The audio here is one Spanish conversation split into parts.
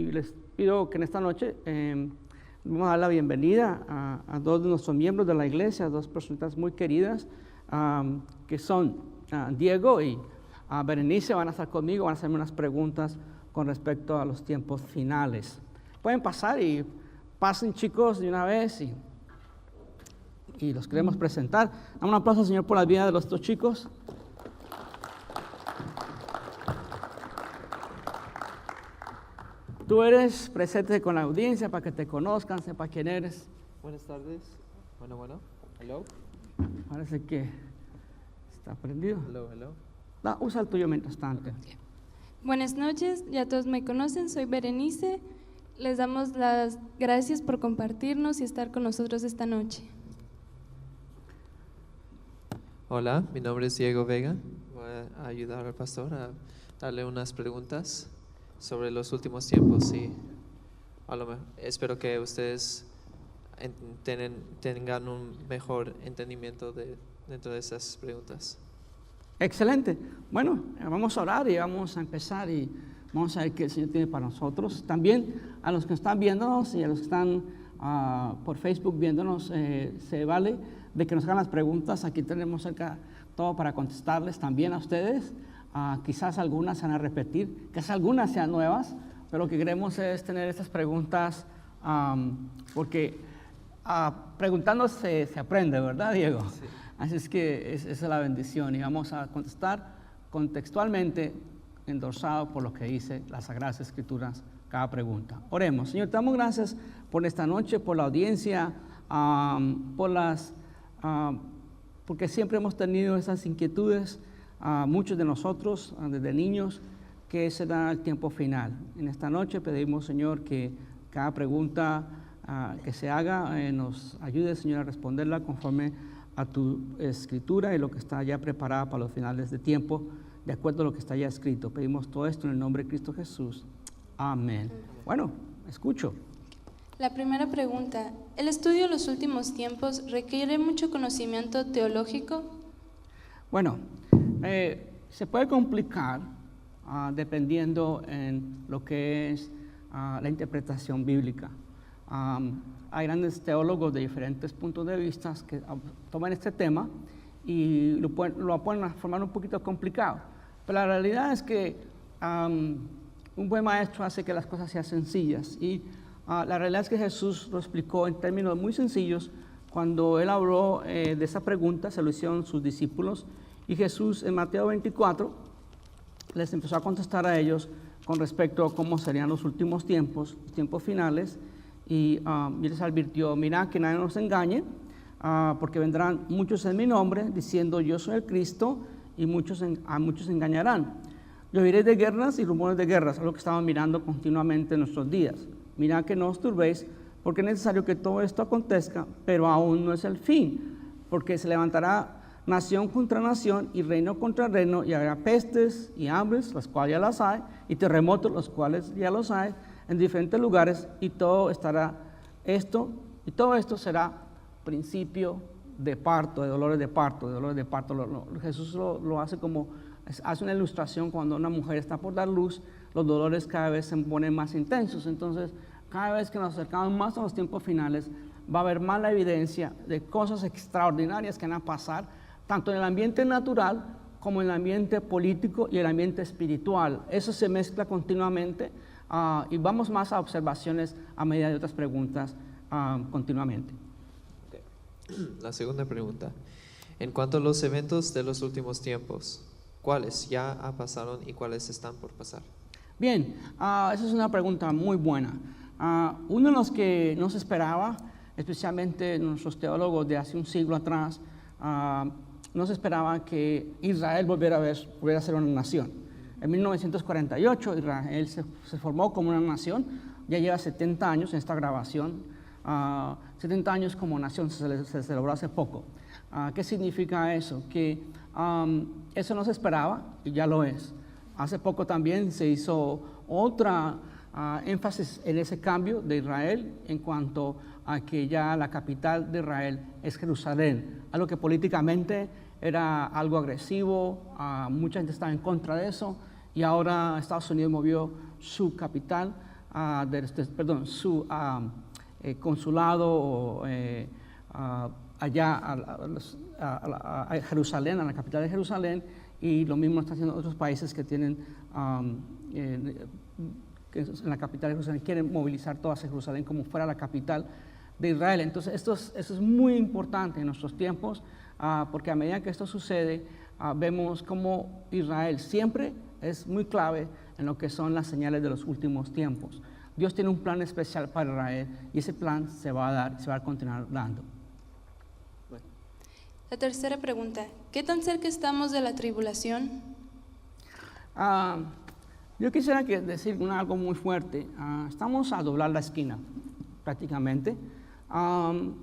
y les pido que en esta noche vamos a dar la bienvenida a dos de nuestros miembros de la iglesia, dos personas muy queridas, que son Diego y Berenice. Van a estar conmigo, van a hacerme unas preguntas con respecto a los tiempos finales. Pueden pasar y pasen, chicos, de una vez y los queremos presentar. Damos un aplauso al Señor por la vida de los dos chicos. Tú eres, presente con la audiencia para que te conozcan, sepa quién eres. Buenas tardes. Bueno. Hello. Parece que está prendido. Hello. Usa el tuyo mientras tanto. Buenas noches, ya todos me conocen, soy Berenice. Les damos las gracias por compartirnos y estar con nosotros esta noche. Hola, mi nombre es Diego Vega. Voy a ayudar al pastor a darle unas preguntas sobre los últimos tiempos y espero que ustedes tengan un mejor entendimiento dentro de esas preguntas. Excelente. Bueno, vamos a orar y vamos a empezar y vamos a ver qué el Señor tiene para nosotros. También a los que están viéndonos y a los que están por Facebook viéndonos, se vale de que nos hagan las preguntas. Aquí tenemos cerca todo para contestarles también a ustedes. Quizás algunas se van a repetir, quizás algunas sean nuevas, pero lo que queremos es tener estas preguntas porque preguntando se aprende, ¿verdad, Diego? Sí. Así es que esa es la bendición y vamos a contestar contextualmente, endorsado por lo que dice las Sagradas Escrituras, cada pregunta. Oremos. Señor, te damos gracias por esta noche, por la audiencia, porque siempre hemos tenido esas inquietudes, muchos de nosotros, desde niños, que será el tiempo final. En esta noche pedimos, Señor, que cada pregunta que se haga nos ayude, Señor, a responderla conforme a tu escritura y lo que está ya preparada para los finales de tiempo, de acuerdo a lo que está ya escrito. Pedimos todo esto en el nombre de Cristo Jesús. Amén. Bueno, escucho. La primera pregunta, ¿el estudio de los últimos tiempos requiere mucho conocimiento teológico? Bueno, se puede complicar dependiendo en lo que es la interpretación bíblica. Hay grandes teólogos de diferentes puntos de vista que toman este tema y lo pueden formar un poquito complicado. Pero la realidad es que un buen maestro hace que las cosas sean sencillas. Y la realidad es que Jesús lo explicó en términos muy sencillos. Cuando Él habló de esa pregunta, se lo hicieron sus discípulos. Y Jesús en Mateo 24 les empezó a contestar a ellos con respecto a cómo serían los últimos tiempos, los tiempos finales. Y les advirtió, mira que nadie nos engañe, porque vendrán muchos en mi nombre diciendo yo soy el Cristo y a muchos engañarán. Yo oiréis de guerras y rumores de guerras, es lo que estamos mirando continuamente en nuestros días. Mirad que no os turbéis, porque es necesario que todo esto acontezca, pero aún no es el fin, porque se levantará nación contra nación y reino contra reino, y habrá pestes y hambres, las cuales ya las hay, y terremotos, los cuales ya los hay, en diferentes lugares, y todo esto será principio de parto, de dolores de parto, Jesús lo hace hace una ilustración cuando una mujer está por dar luz, los dolores cada vez se ponen más intensos. Entonces, cada vez que nos acercamos más a los tiempos finales, va a haber más la evidencia de cosas extraordinarias que van a pasar, tanto en el ambiente natural como en el ambiente político y el ambiente espiritual. Eso se mezcla continuamente. Y vamos más a observaciones a medida de otras preguntas continuamente. Okay. La segunda pregunta. En cuanto a los eventos de los últimos tiempos, ¿cuáles ya pasaron y cuáles están por pasar? Bien, esa es una pregunta muy buena. Uno de los que no se esperaba, especialmente nuestros teólogos de hace un siglo atrás, no se esperaba que Israel volviera a ser una nación. En 1948 Israel se formó como una nación, ya lleva 70 años en esta grabación, 70 años como nación, se celebró hace poco. ¿Qué significa eso? Que eso no se esperaba y ya lo es. Hace poco también se hizo otra énfasis en ese cambio de Israel en cuanto a que ya la capital de Israel es Jerusalén, algo que políticamente era algo agresivo, mucha gente estaba en contra de eso, y ahora Estados Unidos movió su capital su consulado o, allá a Jerusalén, a la capital de Jerusalén, y lo mismo están haciendo otros países que tienen que en la capital de Jerusalén, quieren movilizar toda Jerusalén como fuera la capital de Israel. Entonces esto es muy importante en nuestros tiempos, porque a medida que esto sucede, vemos cómo Israel siempre es muy clave en lo que son las señales de los últimos tiempos. Dios tiene un plan especial para Israel y ese plan se va a dar, se va a continuar dando. La tercera pregunta, ¿qué tan cerca estamos de la tribulación? Yo quisiera decir algo muy fuerte. Estamos a doblar la esquina, prácticamente,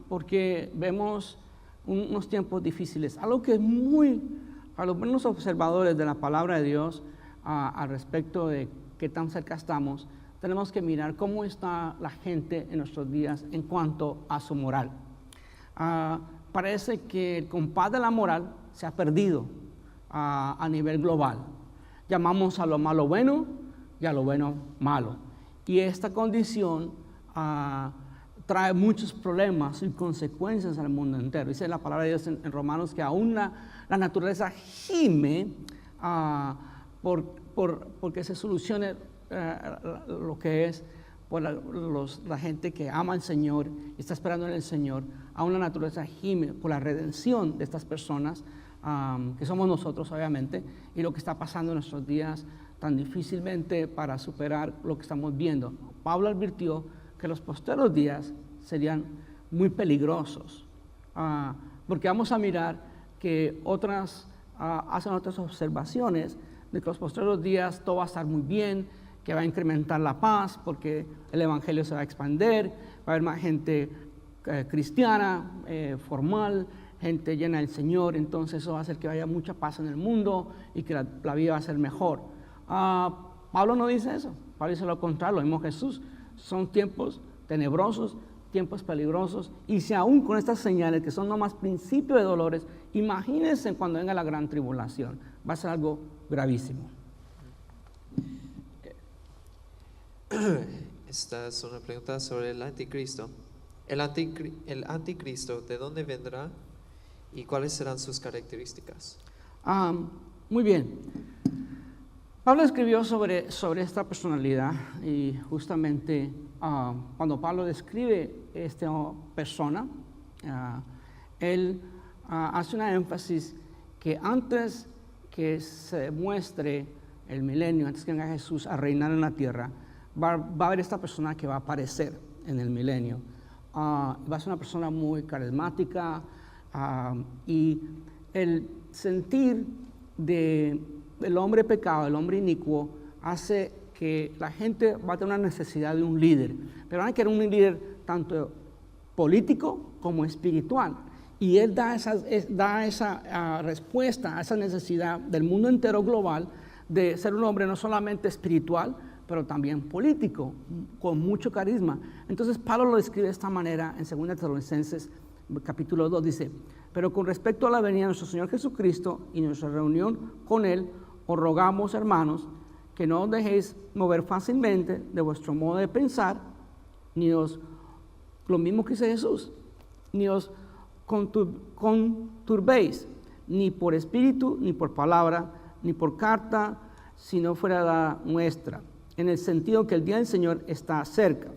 porque vemos unos tiempos difíciles. Algo que es a los buenos observadores de la palabra de Dios, al respecto de qué tan cerca estamos, tenemos que mirar cómo está la gente en nuestros días en cuanto a su moral. Parece que el compás de la moral se ha perdido a nivel global. Llamamos a lo malo bueno y a lo bueno malo. Y esta condición trae muchos problemas y consecuencias al mundo entero. Dice la palabra de Dios en Romanos que aún la naturaleza gime porque se solucione lo que es por la gente que ama al Señor y está esperando en el Señor. Aún la naturaleza gime por la redención de estas personas, que somos nosotros obviamente, y lo que está pasando en nuestros días tan difícilmente para superar lo que estamos viendo. Pablo advirtió que los posteros días serían muy peligrosos, porque vamos a mirar que hacen otras observaciones de que los posteros días todo va a estar muy bien, que va a incrementar la paz porque el evangelio se va a expandir, va a haber más gente cristiana, formal, gente llena del Señor. Entonces eso va a hacer que haya mucha paz en el mundo y que la vida va a ser mejor. Pablo no dice eso, Pablo dice lo contrario, lo mismo Jesús. Son tiempos tenebrosos, tiempos peligrosos, y si aún con estas señales que son nomás principio de dolores, imagínense cuando venga la gran tribulación, va a ser algo gravísimo. Esta es una pregunta sobre el anticristo. El anticristo, ¿de dónde vendrá y cuáles serán sus características? Muy bien. Pablo escribió sobre esta personalidad y justamente cuando Pablo describe esta persona, él hace una énfasis que antes que se muestre el milenio, antes que venga Jesús a reinar en la tierra, va a haber esta persona que va a aparecer en el milenio. Va a ser una persona muy carismática y el sentir del hombre pecado, el hombre inicuo, hace que la gente va a tener una necesidad de un líder, pero van a querer un líder tanto político como espiritual. Y él da esa respuesta a esa necesidad del mundo entero global de ser un hombre no solamente espiritual, pero también político, con mucho carisma. Entonces Pablo lo describe de esta manera en 2 Tesalonicenses capítulo 2, dice: pero con respecto a la venida de nuestro Señor Jesucristo y nuestra reunión con Él, os rogamos, hermanos, que no os dejéis mover fácilmente de vuestro modo de pensar, lo mismo que dice Jesús, ni os conturbéis, ni por espíritu, ni por palabra, ni por carta, si no fuera dada nuestra, en el sentido que el día del Señor está cerca.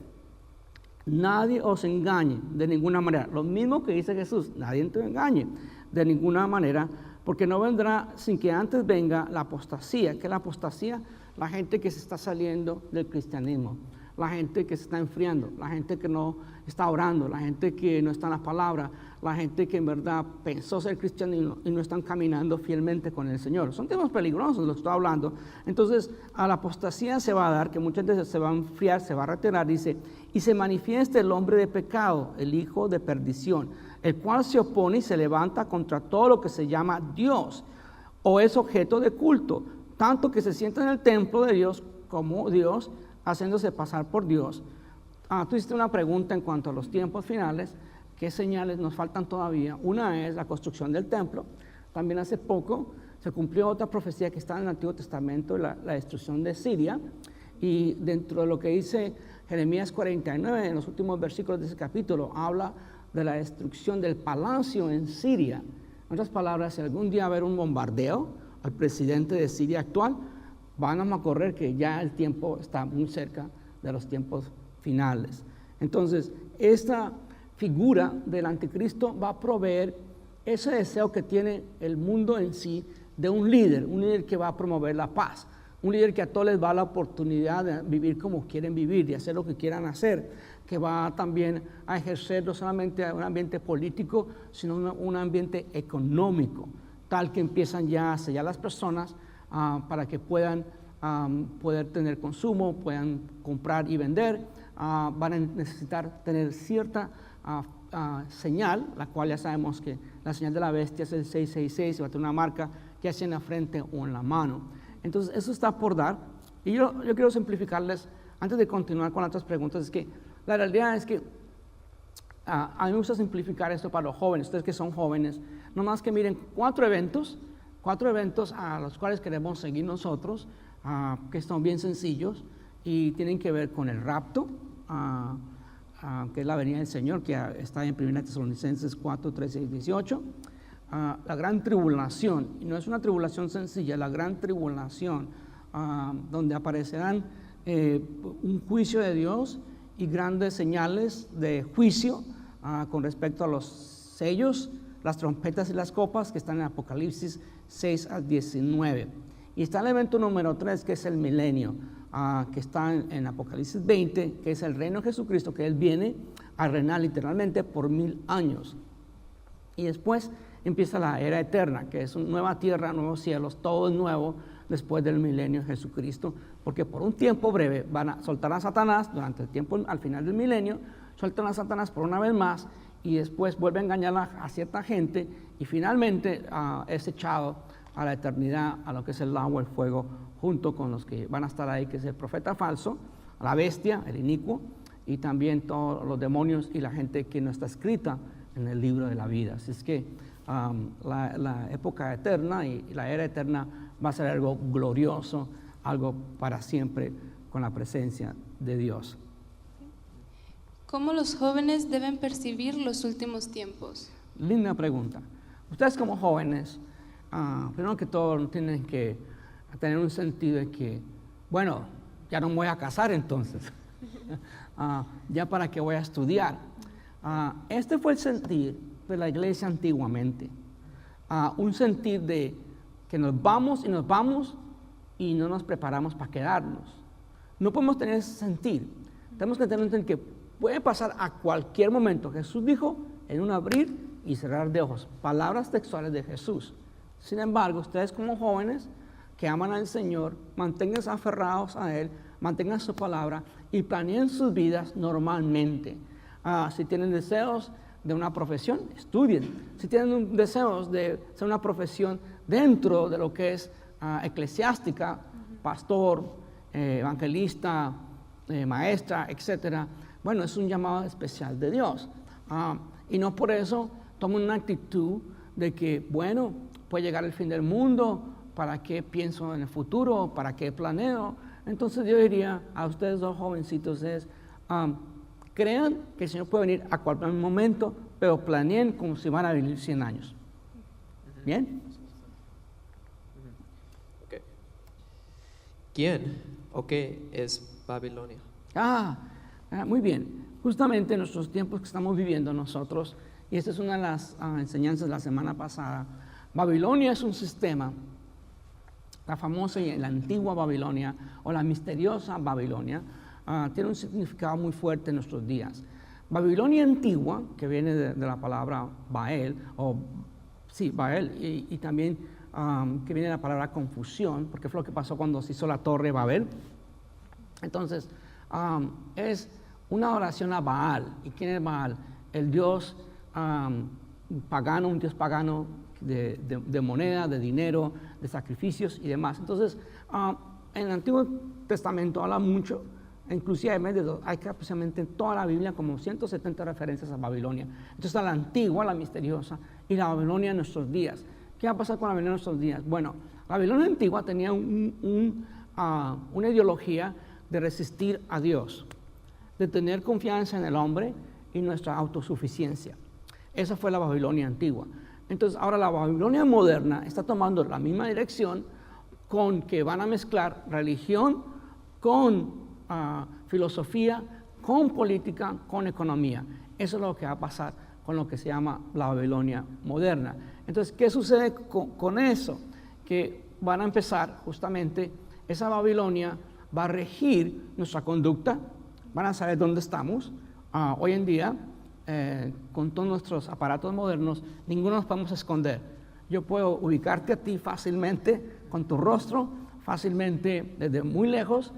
Nadie os engañe de ninguna manera. Lo mismo que dice Jesús, nadie te engañe de ninguna manera, porque no vendrá sin que antes venga la apostasía. ¿Qué es la apostasía? La gente que se está saliendo del cristianismo, la gente que se está enfriando, la gente que no está orando, la gente que no está en la palabra, la gente que en verdad pensó ser cristiano y no están caminando fielmente con el Señor. Son temas peligrosos de los que estoy hablando. Entonces, a la apostasía se va a dar, que muchas veces se va a enfriar, se va a retirar, dice, y se manifiesta el hombre de pecado, el hijo de perdición, el cual se opone y se levanta contra todo lo que se llama Dios, o es objeto de culto, tanto que se sienta en el templo de Dios como Dios, haciéndose pasar por Dios. Tú hiciste una pregunta en cuanto a los tiempos finales. ¿Qué señales nos faltan todavía? Una es la construcción del templo. También hace poco se cumplió otra profecía que está en el Antiguo Testamento, la destrucción de Siria. Y dentro de lo que dice Jeremías 49, en los últimos versículos de ese capítulo, habla de la destrucción del palacio en Siria. En otras palabras, si algún día va a haber un bombardeo al presidente de Siria actual, van a correr que ya el tiempo está muy cerca de los tiempos finales. Entonces, esta figura del anticristo va a proveer ese deseo que tiene el mundo en sí de un líder que va a promover la paz, un líder que a todos les va a la oportunidad de vivir como quieren vivir, de hacer lo que quieran hacer, que va también a ejercer no solamente un ambiente político, sino un ambiente económico, tal que empiezan ya a sellar las personas para que puedan poder tener consumo, puedan comprar y vender. Van a necesitar tener cierta señal, la cual ya sabemos que la señal de la bestia es el 666, y va a tener una marca ya sea en la frente o en la mano. Entonces eso está por dar, y yo quiero simplificarles, antes de continuar con otras preguntas, es que la realidad es que a mí me gusta simplificar esto para los jóvenes, ustedes que son jóvenes, nomás que miren 4 eventos a los cuales queremos seguir nosotros, que son bien sencillos y tienen que ver con el rapto, que es la venida del Señor, que está en 1 Tesalonicenses 4, 13 y 18, la gran tribulación, y no es una tribulación sencilla, la gran tribulación, donde aparecerán un juicio de Dios y grandes señales de juicio con respecto a los sellos, las trompetas y las copas que están en Apocalipsis 6 al 19. Y está el evento número 3, que es el milenio, que está en Apocalipsis 20, que es el reino de Jesucristo, que Él viene a reinar literalmente por 1000 años. Y después empieza la era eterna, que es una nueva tierra, nuevos cielos, todo es nuevo después del milenio de Jesucristo, porque por un tiempo breve van a soltar a Satanás durante el tiempo, al final del milenio, sueltan a Satanás por una vez más y después vuelve a engañar a cierta gente y finalmente es echado a la eternidad, a lo que es el agua, el fuego, junto con los que van a estar ahí, que es el profeta falso, la bestia, el inicuo, y también todos los demonios y la gente que no está escrita en el libro de la vida. Así es que la época eterna y la era eterna va a ser algo glorioso, algo para siempre con la presencia de Dios. ¿Cómo los jóvenes deben percibir los últimos tiempos? Linda pregunta. Ustedes como jóvenes, primero que todo tienen que tener un sentido de que, bueno, ya no me voy a casar entonces, ya para qué voy a estudiar. Este fue el sentir de la iglesia antiguamente, un sentir de que nos vamos y no nos preparamos para quedarnos. No podemos tener ese sentir, tenemos que tener un sentir que puede pasar a cualquier momento. Jesús dijo en un abrir y cerrar de ojos, palabras textuales de Jesús. Sin embargo, ustedes como jóvenes que aman al Señor, manténganse aferrados a Él, mantengan su palabra y planeen sus vidas normalmente. Si tienen deseos de una profesión, estudien. Si tienen deseos de ser una profesión dentro de lo que es eclesiástica, pastor, evangelista, maestra, etcétera, bueno, es un llamado especial de Dios. Y no por eso tomen una actitud de que, bueno, puede llegar el fin del mundo, ¿para qué pienso en el futuro? ¿Para qué planeo? Entonces yo diría a ustedes dos jovencitos crean que el Señor puede venir a cualquier momento, pero planeen como si van a vivir 100 años. ¿Bien? Okay. ¿Quién o qué es Babilonia? Muy bien. Justamente en nuestros tiempos que estamos viviendo nosotros, y esta es una de las enseñanzas de la semana pasada, Babilonia es un sistema, la famosa y la antigua Babilonia o la misteriosa Babilonia, tiene un significado muy fuerte en nuestros días. Babilonia antigua, que viene de la palabra Bael, Bael, y también que viene de la palabra confusión, porque fue lo que pasó cuando se hizo la torre Babel. Entonces, es una oración a Baal. ¿Y quién es Baal? El dios pagano, un dios pagano de moneda, de dinero, de sacrificios y demás. Entonces, en el Antiguo Testamento habla mucho, inclusive hay precisamente en toda la Biblia como 170 referencias a Babilonia. Entonces está la antigua, la misteriosa, y la Babilonia en nuestros días. ¿Qué va a pasar con la Babilonia en nuestros días? Bueno, la Babilonia antigua tenía una ideología de resistir a Dios, de tener confianza en el hombre y nuestra autosuficiencia. Esa fue la Babilonia antigua. Entonces ahora la Babilonia moderna está tomando la misma dirección, con que van a mezclar religión con filosofía, con política, con economía. Eso es lo que va a pasar con lo que se llama la Babilonia moderna. Entonces, ¿qué sucede con eso? Que van a empezar justamente, esa Babilonia va a regir nuestra conducta, van a saber dónde estamos. Hoy en día, con todos nuestros aparatos modernos, ninguno nos podemos esconder. Yo puedo ubicarte a ti fácilmente con tu rostro, fácilmente desde muy lejos,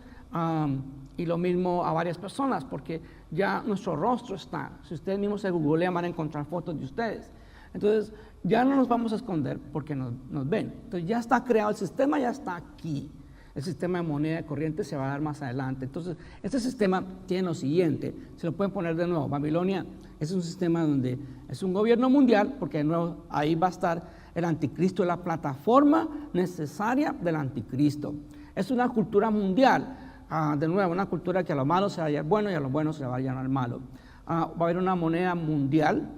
y lo mismo a varias personas, porque ya nuestro rostro está. Si ustedes mismos se googlean, van a encontrar fotos de ustedes. Entonces, ya no nos vamos a esconder porque nos ven. Entonces, ya está creado, el sistema ya está aquí. El sistema de moneda corriente se va a dar más adelante. Entonces, este sistema tiene lo siguiente, se lo pueden poner de nuevo. Babilonia es un sistema donde es un gobierno mundial, porque de nuevo ahí va a estar el anticristo, la plataforma necesaria del anticristo. Es una cultura mundial, de nuevo, una cultura que a lo malo se va a llamar bueno y a lo bueno se va a llamar malo. Va a haber una moneda mundial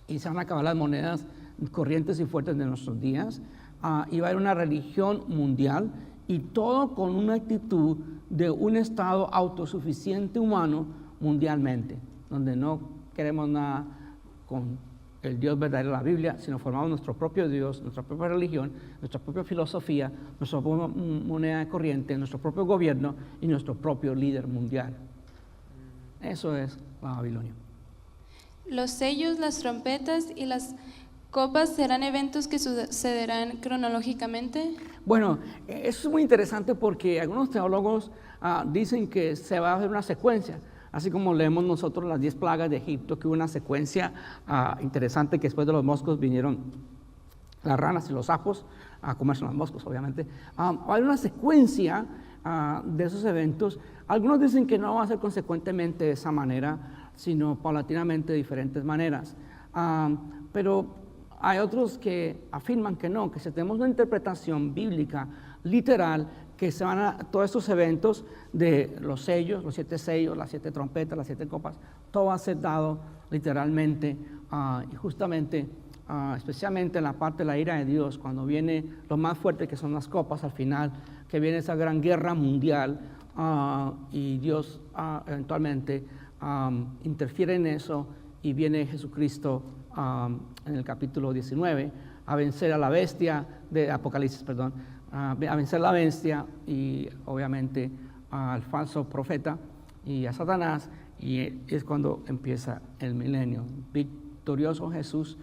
y se van a acabar las monedas corrientes y fuertes de nuestros días. Y va a haber una religión mundial, y todo con una actitud de un estado autosuficiente humano mundialmente, donde no queremos nada con el Dios verdadero de la Biblia, sino formamos nuestro propio Dios, nuestra propia religión, nuestra propia filosofía, nuestra propia moneda corriente, nuestro propio gobierno y nuestro propio líder mundial. Eso es la Babilonia. Los sellos, las trompetas y las copas serán eventos que sucederán cronológicamente. Bueno, eso es muy interesante porque algunos teólogos dicen que se va a hacer una secuencia, así como leemos nosotros las 10 plagas de Egipto, que hubo una secuencia interesante, que después de los moscos vinieron las ranas y los sapos a comerse los moscos, obviamente. Hay una secuencia de esos eventos. Algunos dicen que no va a ser consecuentemente de esa manera, sino paulatinamente de diferentes maneras. Pero hay otros que afirman que no, que si tenemos una interpretación bíblica, literal, que se van a todos estos eventos de los sellos, los 7 sellos, las 7 trompetas, las 7 copas, todo va a ser dado literalmente, y justamente, especialmente en la parte de la ira de Dios, cuando viene lo más fuerte, que son las copas al final, que viene esa gran guerra mundial, y Dios eventualmente interfiere en eso, y viene Jesucristo en el capítulo 19 a vencer a la bestia de Apocalipsis, perdón, a vencer a la bestia y obviamente al falso profeta y a Satanás, y es cuando empieza el milenio. Victorioso Jesús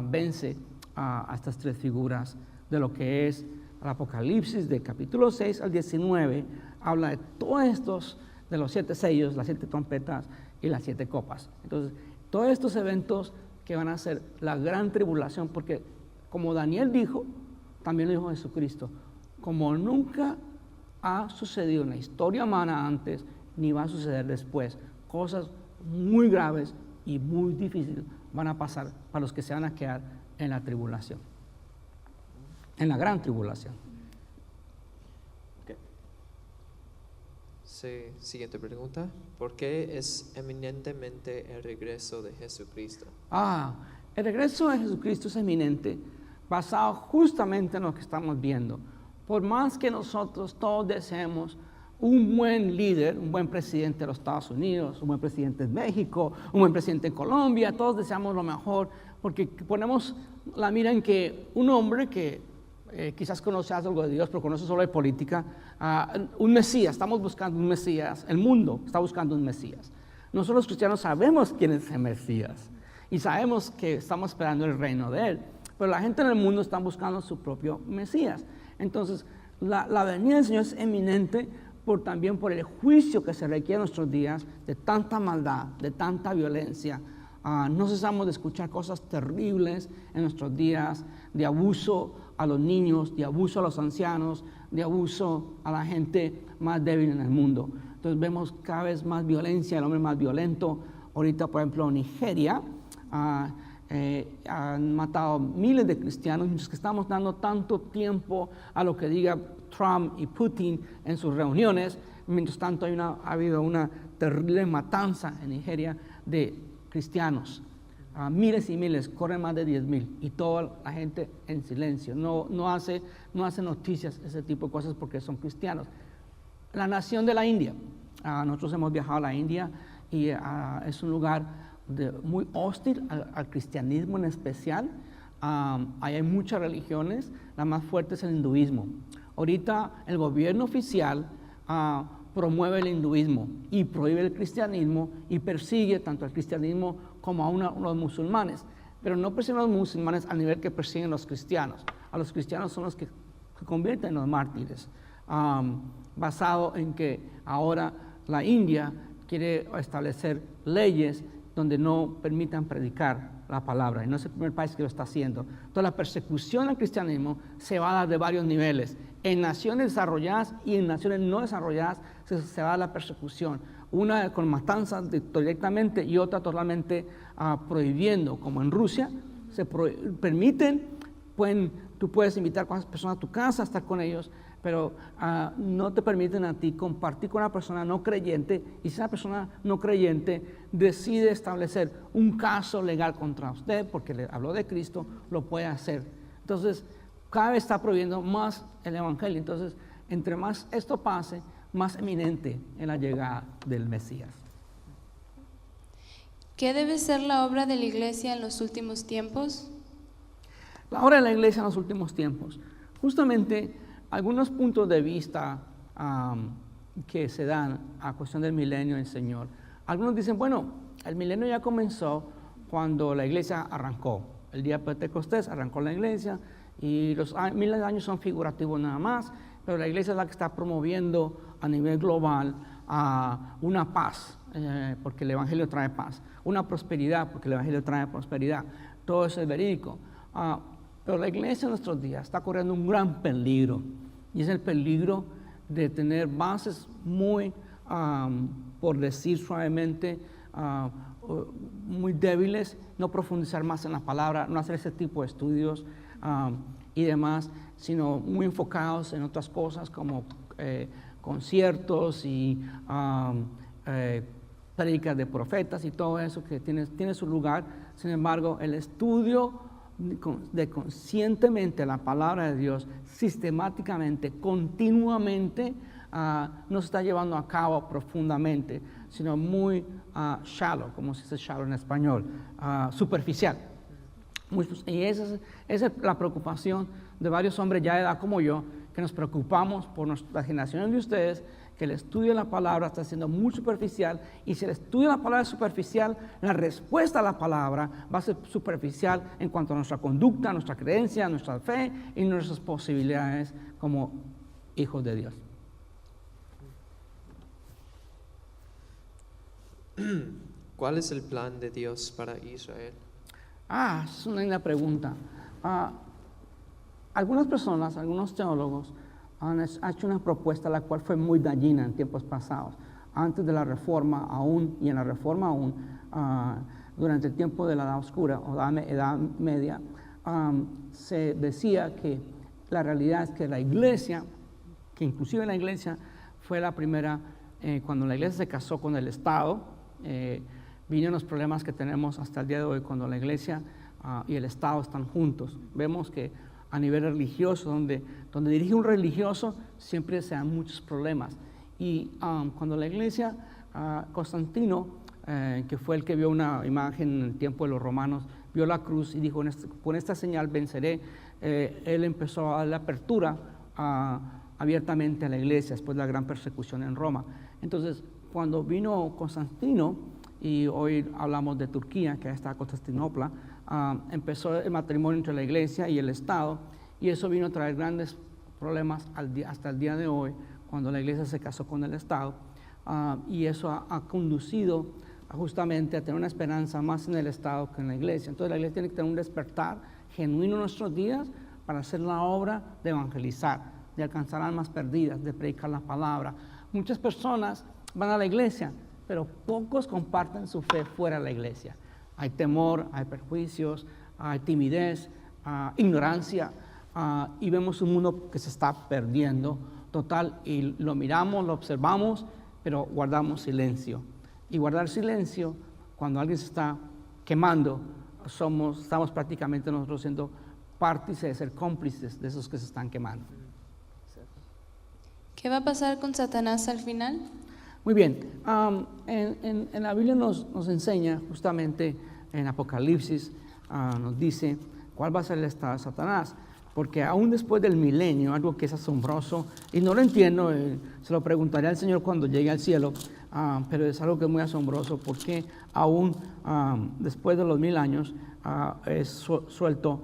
vence a estas 3 figuras de lo que es el Apocalipsis, del capítulo 6 al 19, habla de todos estos, de los 7 sellos, las 7 trompetas y las 7 copas. Entonces, todos estos eventos que van a ser la gran tribulación, porque como Daniel dijo, también lo dijo Jesucristo, como nunca ha sucedido en la historia humana antes, ni va a suceder después, cosas muy graves y muy difíciles van a pasar para los que se van a quedar en la tribulación, en la gran tribulación. Sí, siguiente pregunta. ¿Por qué es eminentemente el regreso de Jesucristo? El regreso de Jesucristo es eminente, basado justamente en lo que estamos viendo. Por más que nosotros todos deseemos un buen líder, un buen presidente de los Estados Unidos, un buen presidente de México, un buen presidente de Colombia, todos deseamos lo mejor, porque ponemos la mira en que un hombre que quizás conoce algo de Dios, pero conoce solo de política, un Mesías, estamos buscando un Mesías, el mundo está buscando un Mesías. Nosotros los cristianos sabemos quién es el Mesías y sabemos que estamos esperando el reino de Él, pero la gente en el mundo está buscando su propio Mesías. Entonces, la venida del Señor es eminente también por el juicio que se requiere en nuestros días de tanta maldad, de tanta violencia. No cesamos de escuchar cosas terribles en nuestros días, de abuso a los niños, de abuso a los ancianos, de abuso a la gente más débil en el mundo. Entonces vemos cada vez más violencia, el hombre más violento. Ahorita, por ejemplo, Nigeria han matado miles de cristianos, mientras que estamos dando tanto tiempo a lo que diga Trump y Putin en sus reuniones. Mientras tanto ha habido una terrible matanza en Nigeria de cristianos. Miles y miles, corren más de 10,000 y toda la gente en silencio. No hace noticias ese tipo de cosas porque son cristianos. La nación de la India. Nosotros hemos viajado a la India y es un lugar muy hostil al cristianismo en especial. Ahí hay muchas religiones, la más fuerte es el hinduismo. Ahorita el gobierno oficial promueve el hinduismo y prohíbe el cristianismo y persigue tanto al cristianismo como a los musulmanes, pero no persiguen a los musulmanes al nivel que persiguen los cristianos. A los cristianos son los que se convierten en los mártires, basado en que ahora la India quiere establecer leyes donde no permitan predicar la palabra, y no es el primer país que lo está haciendo. Entonces la persecución al cristianismo se va a dar de varios niveles. En naciones desarrolladas y en naciones no desarrolladas se va a dar la persecución. Una con matanzas directamente y otra totalmente prohibiendo, como en Rusia, se permiten, tú puedes invitar a personas a tu casa, estar con ellos, pero no te permiten a ti compartir con una persona no creyente, y si esa persona no creyente decide establecer un caso legal contra usted porque le habló de Cristo, lo puede hacer. Entonces, cada vez está prohibiendo más el evangelio. Entonces, entre más esto pase, más eminente es la llegada del Mesías. ¿Qué debe ser la obra de la iglesia en los últimos tiempos? La obra de la iglesia en los últimos tiempos. Justamente, algunos puntos de vista que se dan a cuestión del milenio del Señor. Algunos dicen, bueno, el milenio ya comenzó cuando la iglesia arrancó. El día de Pentecostés arrancó la iglesia y los miles de años son figurativos nada más, pero la iglesia es la que está promoviendo a nivel global una paz, porque el evangelio trae paz, una prosperidad, porque el evangelio trae prosperidad. Todo eso es verídico. Pero la iglesia en nuestros días está corriendo un gran peligro, y es el peligro de tener bases muy, por decir suavemente, muy débiles, no profundizar más en la palabra, no hacer ese tipo de estudios y demás, sino muy enfocados en otras cosas como conciertos y prédicas de profetas y todo eso que tiene su lugar. Sin embargo, el estudio de conscientemente la palabra de Dios, sistemáticamente, continuamente, no se está llevando a cabo profundamente, sino muy shallow, como se dice shallow en español, superficial. Y esa es la preocupación de varios hombres ya de edad como yo, que nos preocupamos por las generaciones de ustedes, que el estudio de la palabra está siendo muy superficial, y si el estudio de la palabra es superficial, la respuesta a la palabra va a ser superficial en cuanto a nuestra conducta, nuestra creencia, nuestra fe y nuestras posibilidades como hijos de Dios. ¿Cuál es el plan de Dios para Israel? Es una linda pregunta. Algunas personas, algunos teólogos, han hecho una propuesta la cual fue muy dañina en tiempos pasados, antes de la Reforma aún, y en la Reforma aún, durante el tiempo de la Edad Oscura o Edad Media, se decía que la realidad es que la iglesia, que inclusive la iglesia fue la primera, cuando la iglesia se casó con el Estado, vinieron los problemas que tenemos hasta el día de hoy cuando la iglesia y el Estado están juntos. Vemos que a nivel religioso, donde dirige un religioso, siempre se dan muchos problemas. Y cuando la iglesia, Constantino, que fue el que vio una imagen en el tiempo de los romanos, vio la cruz y dijo, con esta señal venceré, él empezó a dar la apertura abiertamente a la iglesia después de la gran persecución en Roma. Entonces, cuando vino Constantino, y hoy hablamos de Turquía, que está Constantinopla, empezó el matrimonio entre la iglesia y el Estado, y eso vino a traer grandes problemas hasta el día de hoy, cuando la iglesia se casó con el Estado, y eso ha conducido justamente a tener una esperanza más en el Estado que en la iglesia. Entonces la iglesia tiene que tener un despertar genuino en nuestros días para hacer la obra de evangelizar, de alcanzar almas perdidas, de predicar la palabra. Muchas personas van a la iglesia, pero pocos comparten su fe fuera de la iglesia. Hay temor, hay perjuicios, hay timidez, ignorancia, y vemos un mundo que se está perdiendo total, y lo miramos, lo observamos, pero guardamos silencio. Y guardar silencio, cuando alguien se está quemando, estamos prácticamente nosotros siendo partícipes de ser cómplices de esos que se están quemando. ¿Qué va a pasar con Satanás al final? Muy bien, en la Biblia nos enseña justamente en Apocalipsis, nos dice cuál va a ser el estado de Satanás, porque aún después del milenio, algo que es asombroso, y no lo entiendo, se lo preguntaré al Señor cuando llegue al cielo, pero es algo que es muy asombroso, porque aún después de los 1000 años es suelto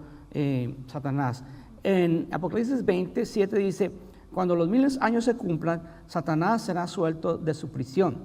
Satanás. En Apocalipsis 27 dice: cuando los 1000 años se cumplan, Satanás será suelto de su prisión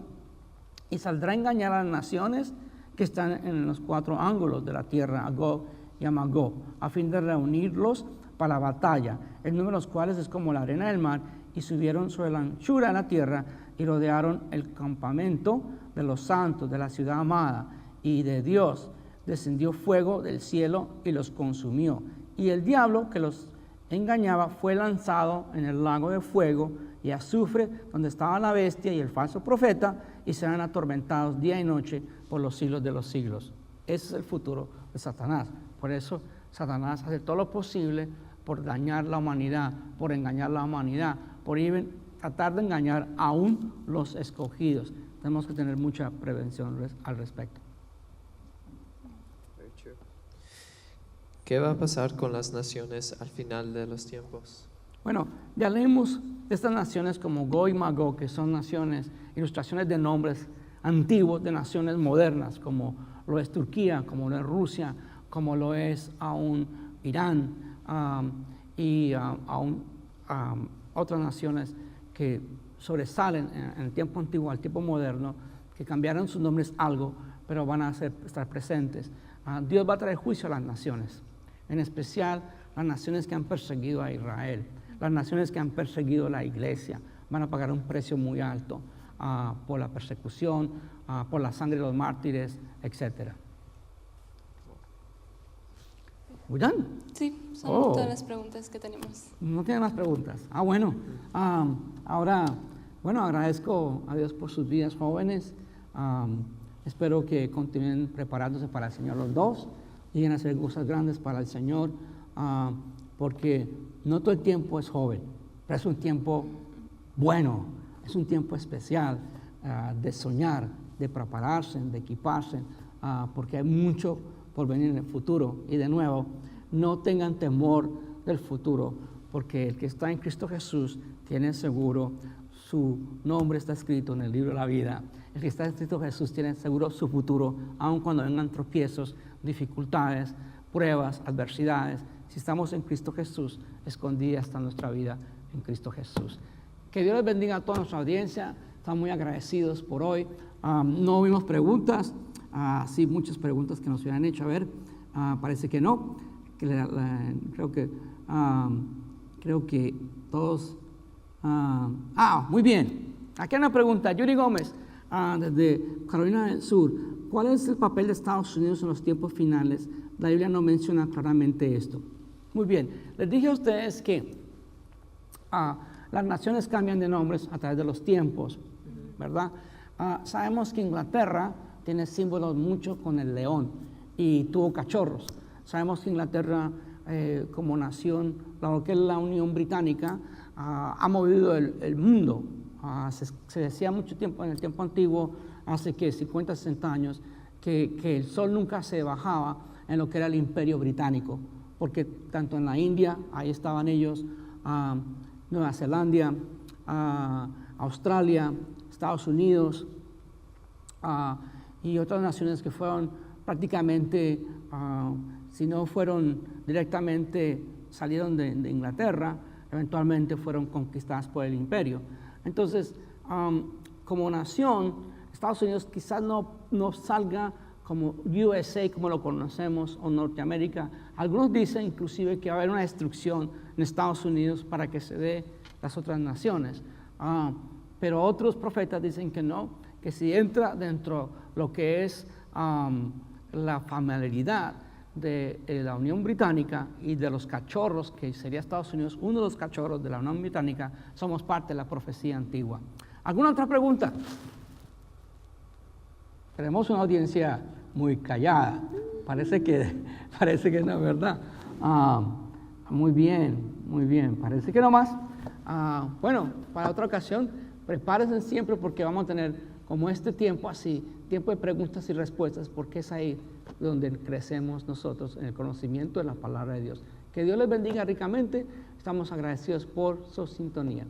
y saldrá a engañar a las naciones que están en los 4 ángulos de la tierra, a Gog y a Magog, a fin de reunirlos para la batalla, el número de los cuales es como la arena del mar, y subieron sobre la anchura de la tierra y rodearon el campamento de los santos, de la ciudad amada y de Dios. Descendió fuego del cielo y los consumió. Y el diablo que los engañaba fue lanzado en el lago de fuego y azufre, donde estaba la bestia y el falso profeta, y serán atormentados día y noche por los siglos de los siglos. Ese es el futuro de Satanás. Por eso Satanás hace todo lo posible por dañar la humanidad, por engañar la humanidad, por tratar de engañar aún los escogidos. Tenemos que tener mucha prevención al respecto. ¿Qué va a pasar con las naciones al final de los tiempos? Bueno, ya leímos de estas naciones como Gog y Magog, que son naciones, ilustraciones de nombres antiguos de naciones modernas, como lo es Turquía, como lo es Rusia, como lo es aún Irán, y aún otras naciones que sobresalen en el tiempo antiguo al tiempo moderno, que cambiaron sus nombres algo, pero van a estar presentes. Dios va a traer juicio a las naciones, en especial las naciones que han perseguido a Israel, las naciones que han perseguido a la iglesia, van a pagar un precio muy alto por la persecución, por la sangre de los mártires, etc. ¿Muy bien? Sí, son todas las preguntas que tenemos. ¿No tienen más preguntas? Bueno. Ahora, agradezco a Dios por sus vidas jóvenes. Espero que continúen preparándose para el Señor los dos, lleguen a hacer cosas grandes para el Señor, porque no todo el tiempo es joven, pero es un tiempo bueno, es un tiempo especial de soñar, de prepararse, de equiparse, porque hay mucho por venir en el futuro. Y de nuevo, no tengan temor del futuro, porque el que está en Cristo Jesús tiene seguro, su nombre está escrito en el libro de la vida. El que está en Cristo Jesús tiene seguro su futuro, aun cuando vengan tropiezos, dificultades, pruebas, adversidades. Si estamos en Cristo Jesús, escondida está nuestra vida en Cristo Jesús. Que Dios les bendiga a toda nuestra audiencia. Estamos muy agradecidos por hoy. No vimos preguntas, sí, muchas preguntas que nos hubieran hecho. A ver, parece que no. Creo que todos. Muy bien. Aquí hay una pregunta. Yuri Gómez, desde Carolina del Sur. ¿Cuál es el papel de Estados Unidos en los tiempos finales? La Biblia no menciona claramente esto. Muy bien. Les dije a ustedes que las naciones cambian de nombres a través de los tiempos, ¿verdad? Sabemos que Inglaterra tiene símbolos mucho con el león y tuvo cachorros. Sabemos que Inglaterra, como nación, lo que es la Unión Británica, ha movido el mundo. Se decía mucho tiempo, en el tiempo antiguo, hace que 50, 60 años, que el sol nunca se bajaba en lo que era el Imperio Británico, porque tanto en la India, ahí estaban ellos, Nueva Zelanda, Australia, Estados Unidos, y otras naciones que fueron prácticamente, si no fueron directamente, salieron de Inglaterra, eventualmente fueron conquistadas por el imperio. Entonces, como nación, Estados Unidos quizás no salga como USA, como lo conocemos, o Norteamérica. Algunos dicen inclusive que va a haber una destrucción en Estados Unidos para que se dé las otras naciones. Pero otros profetas dicen que no, que si entra dentro lo que es la familiaridad de la Unión Británica y de los cachorros, que sería Estados Unidos, uno de los cachorros de la Unión Británica, somos parte de la profecía antigua. ¿Alguna otra pregunta? Tenemos una audiencia muy callada. Parece que no es verdad. Muy bien. Parece que no más. Bueno, para otra ocasión, prepárense siempre porque vamos a tener como este tiempo así, tiempo de preguntas y respuestas, porque es ahí donde crecemos nosotros en el conocimiento de la palabra de Dios. Que Dios les bendiga ricamente. Estamos agradecidos por su sintonía.